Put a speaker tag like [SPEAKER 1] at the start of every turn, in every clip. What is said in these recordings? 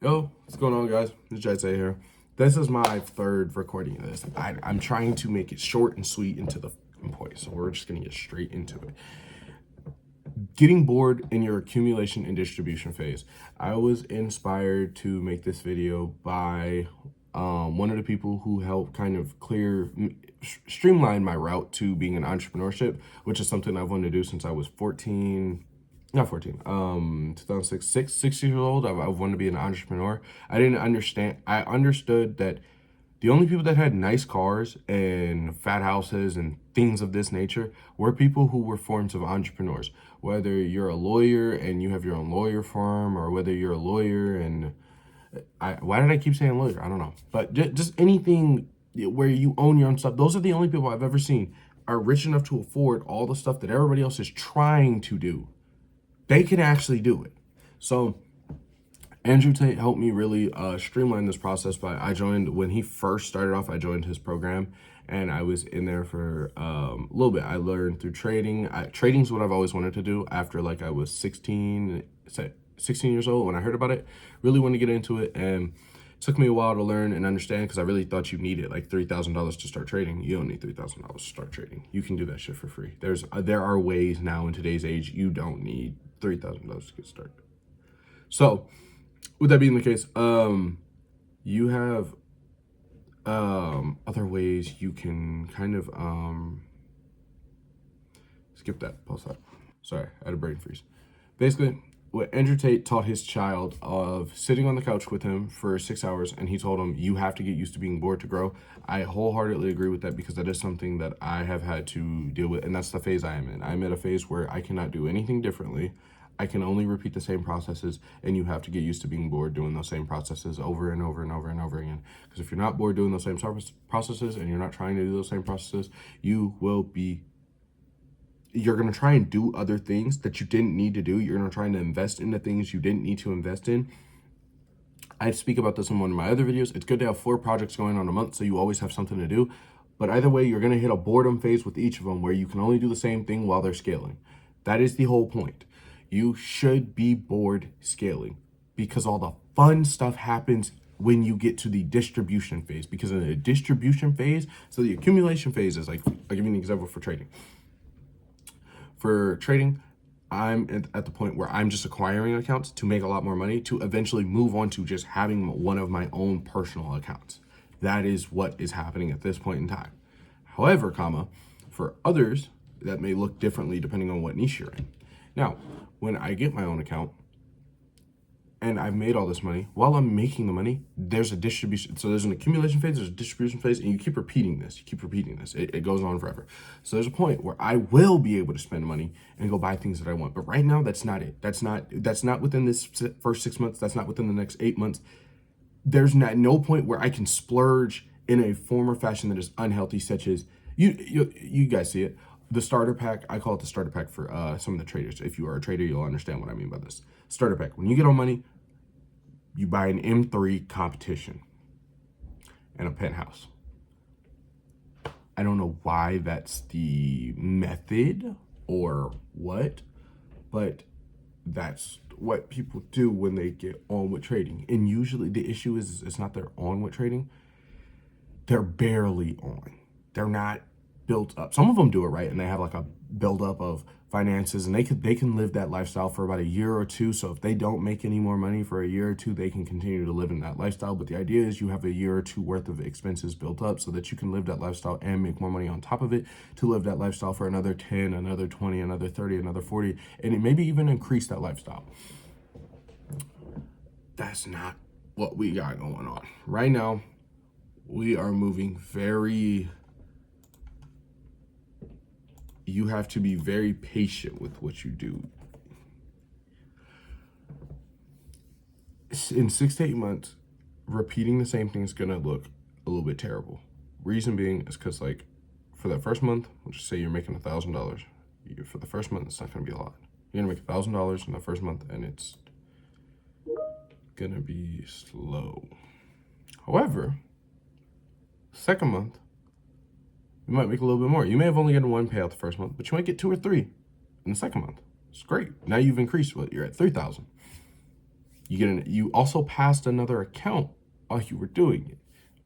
[SPEAKER 1] Yo, what's going on, guys? It's Jay here. This is my third recording of this. I'm trying to make it short and sweet and to the point, so we're just gonna get straight into it. Getting bored in your accumulation and distribution phase. I was inspired to make this video by one of the people who helped kind of streamline my route to being an entrepreneurship, which is something I've wanted to do since I was 14, not 14, 2006, 6 years old. I've wanted to be an entrepreneur. I understood that the only people that had nice cars and fat houses and things of this nature were people who were forms of entrepreneurs. Whether you're a lawyer and you have your own lawyer firm, or whether you're a lawyer and why did I keep saying lawyer? I don't know. But just anything where you own your own stuff. Those are the only people I've ever seen are rich enough to afford all the stuff that everybody else is trying to do. They can actually do it. So Andrew Tate helped me really streamline this process I joined, when he first started off, I joined his program and I was in there for a little bit. I learned through trading. Trading is what I've always wanted to do after like I was 16 years old when I heard about it. Really wanted to get into it, and it took me a while to learn and understand because I really thought you needed like $3,000 to start trading. You don't need $3,000 to start trading. You can do that shit for free. There are ways now in today's age you don't need $3,000 to get started. So with that being the case, you have other ways you can kind of skip that, pause that. Sorry, I had a brain freeze. Basically, what Andrew Tate taught his child of sitting on the couch with him for 6 hours, and he told him, you have to get used to being bored to grow. I wholeheartedly agree with that because that is something that I have had to deal with, and that's the phase I am in. I'm at a phase where I cannot do anything differently. I can only repeat the same processes, and you have to get used to being bored doing those same processes over and over and over and over again. Because if you're not bored doing those same processes and you're not trying to do those same processes, you're going to try and do other things that you didn't need to do. You're going to try and invest in the things you didn't need to invest in. I speak about this in one of my other videos. It's good to have 4 projects going on a month so you always have something to do. But either way, you're going to hit a boredom phase with each of them where you can only do the same thing while they're scaling. That is the whole point. You should be bored scaling because all the fun stuff happens when you get to the distribution phase. Because in the distribution phase, so the accumulation phase is like, I'll give you an example for trading. For trading, I'm at the point where I'm just acquiring accounts to make a lot more money to eventually move on to just having one of my own personal accounts. That is what is happening at this point in time. However, for others, that may look differently depending on what niche you're in. Now, when I get my own account and I've made all this money, while I'm making the money, there's a distribution. So there's an accumulation phase, there's a distribution phase, and you keep repeating this. It goes on forever. So there's a point where I will be able to spend money and go buy things that I want. But right now, that's not it. That's not within this first 6 months. That's not within the next 8 months. There's no point where I can splurge in a form or fashion that is unhealthy, such as you guys see it. The starter pack, I call it the starter pack for some of the traders. If you are a trader, you'll understand what I mean by this. Starter pack, when you get on money, you buy an M3 competition and a penthouse. I don't know why that's the method or what, but that's what people do when they get on with trading. And usually the issue is it's not they're on with trading, they're barely on. They're not built up. Some of them do it right and they have like a buildup of finances, and they can live that lifestyle for about a year or two. So if they don't make any more money for a year or two, they can continue to live in that lifestyle. But the idea is you have a year or two worth of expenses built up so that you can live that lifestyle and make more money on top of it to live that lifestyle for another 10, another 20, another 30, another 40, and it maybe even increase that lifestyle. That's not what we got going on right now. We are moving you have to be very patient with what you do. In 6 to 8 months, repeating the same thing is gonna look a little bit terrible. Reason being is because, like, for that first month, we'll just say you're making $1,000. For the first month, it's not gonna be a lot. You're gonna make $1,000 in the first month, and it's gonna be slow. However, second month, you might make a little bit more. You may have only gotten 1 payout the first month, but you might get 2 or 3 in the second month. It's great. Now you've increased you're at 3,000. You also passed another account while you were doing it.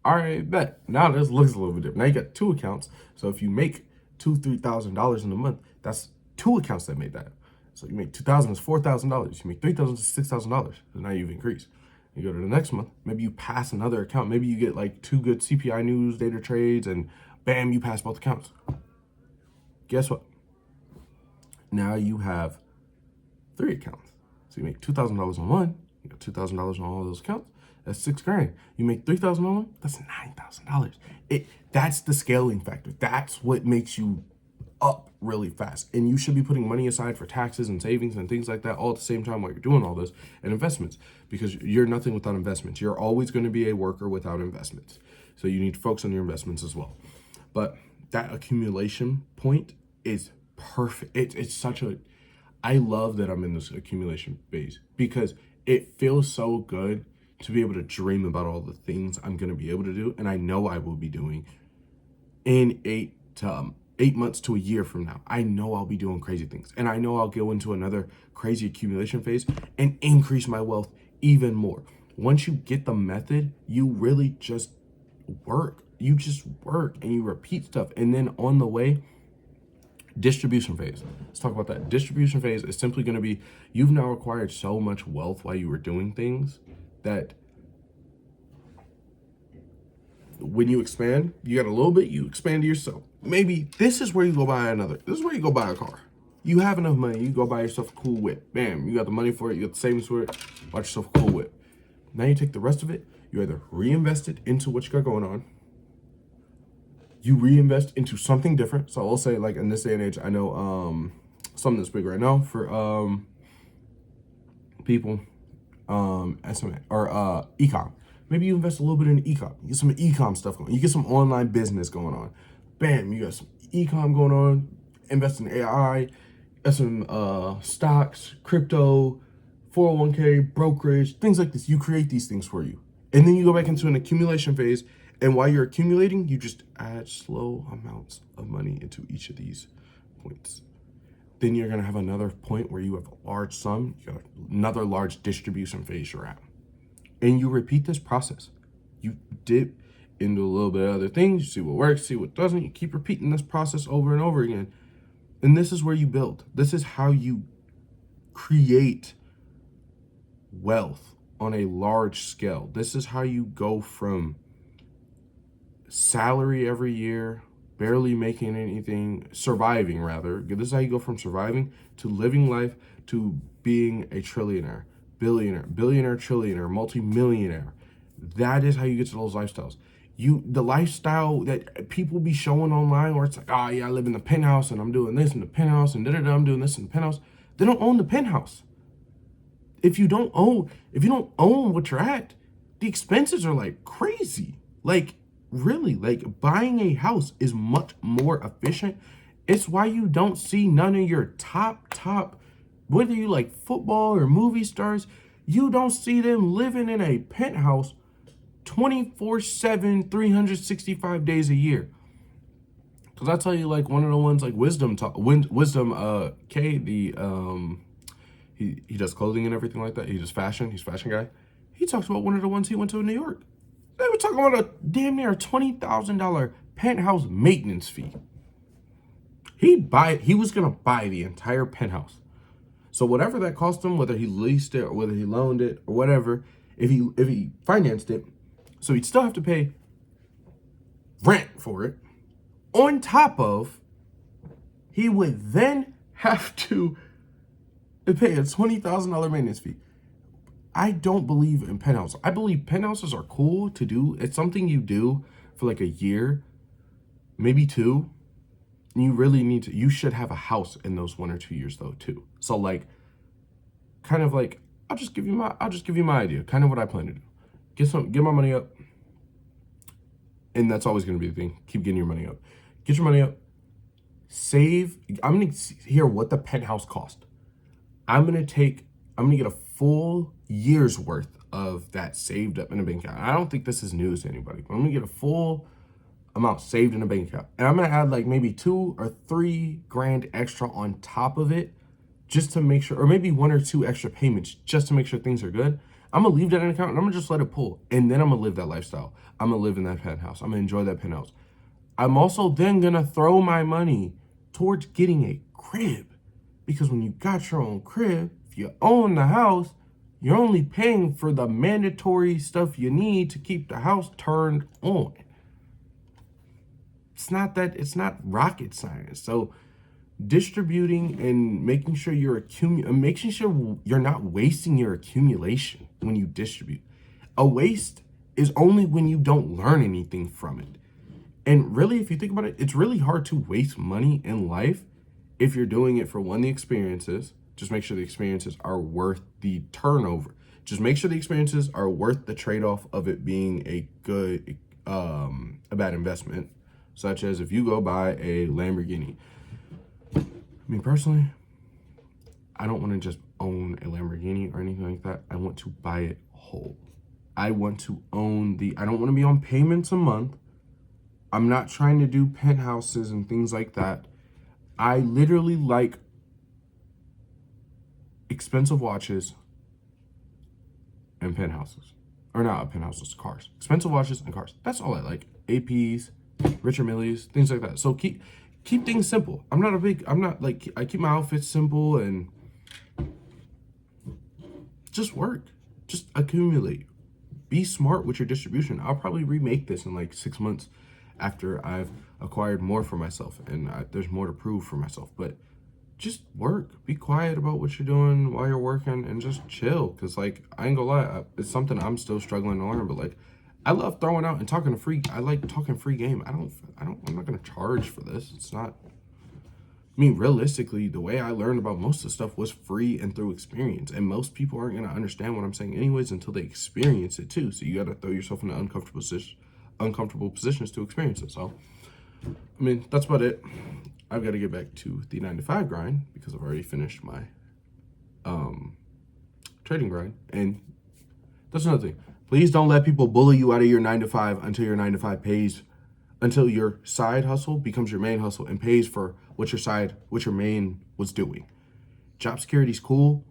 [SPEAKER 1] All right, bet. Now this looks a little bit different. Now you got two accounts. So if you make $2,000-$3,000 in a month, that's two accounts that made that. So you make $2,000 is $4,000. You make $3,000 is $6,000. So now you've increased. You go to the next month, maybe you pass another account. Maybe you get like two good CPI news data trades, and bam, you pass both accounts. Guess what? Now you have three accounts. So you make $2,000 on one, you got $2,000 on all those accounts. That's $6,000. You make $3,000 on one, that's $9,000. That's the scaling factor. That's what makes you up really fast. And you should be putting money aside for taxes and savings and things like that all at the same time while you're doing all this, and investments, because you're nothing without investments. You're always going to be a worker without investments. So you need to focus on your investments as well. But that accumulation point is perfect. It's such a, I love that I'm in this accumulation phase because it feels so good to be able to dream about all the things I'm going to be able to do, and I know I will be doing in 8 months to a year from now. I know I'll be doing crazy things, and I know I'll go into another crazy accumulation phase and increase my wealth even more. Once you get the method, you really just work. You just work and you repeat stuff, and then on the way, distribution phase. Let's talk about that. Distribution phase is simply going to be, you've now acquired so much wealth while you were doing things that when you expand, you got a little bit, you expand to yourself. Maybe this is where you go buy this is where you go buy a car. You have enough money, you go buy yourself a cool whip. Bam, you got the money for it, you got the savings for it, buy yourself a cool whip. Now you take the rest of it, you either reinvest it into what you got going on, you reinvest into something different. So I'll say, like, in this day and age, I know something that's big right now for people, SMA or ecom. Maybe you invest a little bit in ecom. You get some ecom stuff going. You get some online business going on. Bam, you got some ecom going on. Invest in AI, some stocks, crypto, 401k, brokerage, things like this. You create these things for you. And then you go back into an accumulation phase. And while you're accumulating, you just add slow amounts of money into each of these points. Then you're going to have another point where you have a large sum, you got another large distribution phase you're at. And you repeat this process. You dip into a little bit of other things, you see what works, see what doesn't. You keep repeating this process over and over again. And this is where you build. This is how you create wealth on a large scale. This is how you go from salary every year, barely making anything, surviving rather. This is how you go from surviving to living life to being a trillionaire, billionaire, trillionaire, multimillionaire. That is how you get to those lifestyles. The lifestyle that people be showing online, where it's like, oh yeah, I live in the penthouse and I'm doing this in the penthouse and I'm doing this in the penthouse. They don't own the penthouse. If you don't own what you're at, the expenses are like crazy. Like, really, like, buying a house is much more efficient. It's why you don't see none of your top, whether you like football or movie stars, you don't see them living in a penthouse 24/7, 365 days a year. Because I tell you, like, one of the ones, like Wisdom K, he does clothing and everything like that. He does fashion. He's a fashion guy. He talks about one of the ones he went to in New York. They were talking about a damn near $20,000 penthouse maintenance fee. He was gonna buy the entire penthouse. So whatever that cost him, whether he leased it or whether he loaned it or whatever, if he financed it, so he'd still have to pay rent for it. On top of, he would then have to pay a $20,000 maintenance fee. I don't believe in penthouses. I believe penthouses are cool to do. It's something you do for like a year, maybe two. And you should have a house in those 1 or 2 years though too. So like, kind of like, I'll just give you my idea, kind of what I plan to do. Get my money up. And that's always going to be the thing. Keep getting your money up. Get your money up. Save. I'm going to hear what the penthouse cost. I'm going to get a full year's worth of that saved up in a bank account. I don't think this is news to anybody, but I'm going to get a full amount saved in a bank account. And I'm going to add like maybe $2 or $3 grand extra on top of it, just to make sure, or maybe 1 or 2 extra payments just to make sure things are good. I'm gonna leave that in an account and I'm gonna just let it pull. And then I'm gonna live that lifestyle. I'm gonna live in that penthouse. I'm gonna enjoy that penthouse. I'm also then gonna throw my money towards getting a crib. Because when you got your own crib, if you own the house, you're only paying for the mandatory stuff you need to keep the house turned on. It's not rocket science. So distributing and making sure making sure you're not wasting your accumulation when you distribute. A waste is only when you don't learn anything from it. And really, if you think about it, it's really hard to waste money in life if you're doing it for the experiences. Just make sure the experiences are worth the turnover. Just make sure the experiences are worth the trade-off of it being a bad investment. Such as if you go buy a Lamborghini. Me personally, I don't want to just own a Lamborghini or anything like that. I want to buy it whole. I want to own I don't want to be on payments a month. I'm not trying to do penthouses and things like that. I literally like expensive watches and penthouses. Or not penthouses, cars. Expensive watches and cars. That's all I like. APs, Richard Milles, things like that. So keep things simple. I keep my outfits simple and just work. Just accumulate. Be smart with your distribution. I'll probably remake this in like 6 months after I've acquired more for myself and there's more to prove for myself. But just work. Be quiet about what you're doing while you're working and just chill. Because, like, I ain't gonna lie, it's something I'm still struggling to learn. But, like, I love throwing out and talking I like talking free game. I'm not gonna charge for this. It's not. I mean, realistically, the way I learned about most of the stuff was free and through experience. And most people aren't gonna understand what I'm saying anyways until they experience it too. So you gotta throw yourself in uncomfortable positions to experience it. So, I mean, that's about it. I've got to get back to the 9-to-5 grind because I've already finished my trading grind. And that's another thing. Please don't let people bully you out of your 9-to-5 until your 9-to-5 pays, until your side hustle becomes your main hustle and pays for what your main was doing. Job security's cool.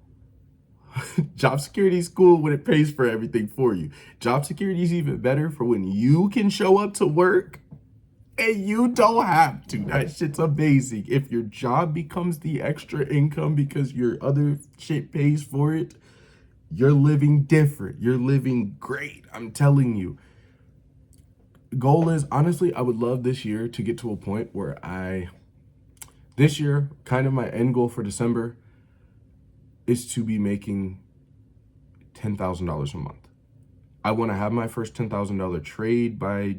[SPEAKER 1] Job security is cool when it pays for everything for you. Job security is even better for when you can show up to work and you don't have to. That shit's amazing. If your job becomes the extra income because your other shit pays for it, you're living different. You're living great. I'm telling you. Goal is, honestly, I would love this year to get to a point where this year, kind of my end goal for December is to be making $10,000 a month. I want to have my first $10,000 trade by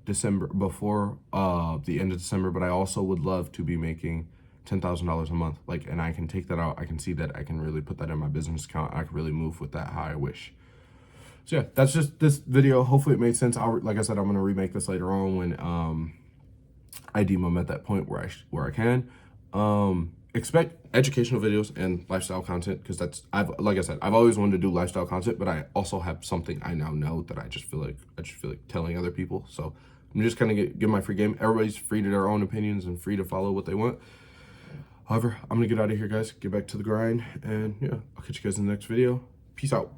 [SPEAKER 1] December, before the end of December, but I also would love to be making $10,000 a month. Like, and I can take that out. I can see that I can really put that in my business account. I can really move with that how I wish. So yeah, that's just this video. Hopefully it made sense. Like I said, I'm gonna remake this later on when I deem I'm at that point where I can. Expect educational videos and lifestyle content because like I said, I've always wanted to do lifestyle content, but I also have something I now know that I just feel like telling other people. So I'm just kind of give my free game. Everybody's free to their own opinions and free to follow what they want. However, I'm gonna get out of here, guys. Get back to the grind, and yeah, I'll catch you guys in the next video. Peace out.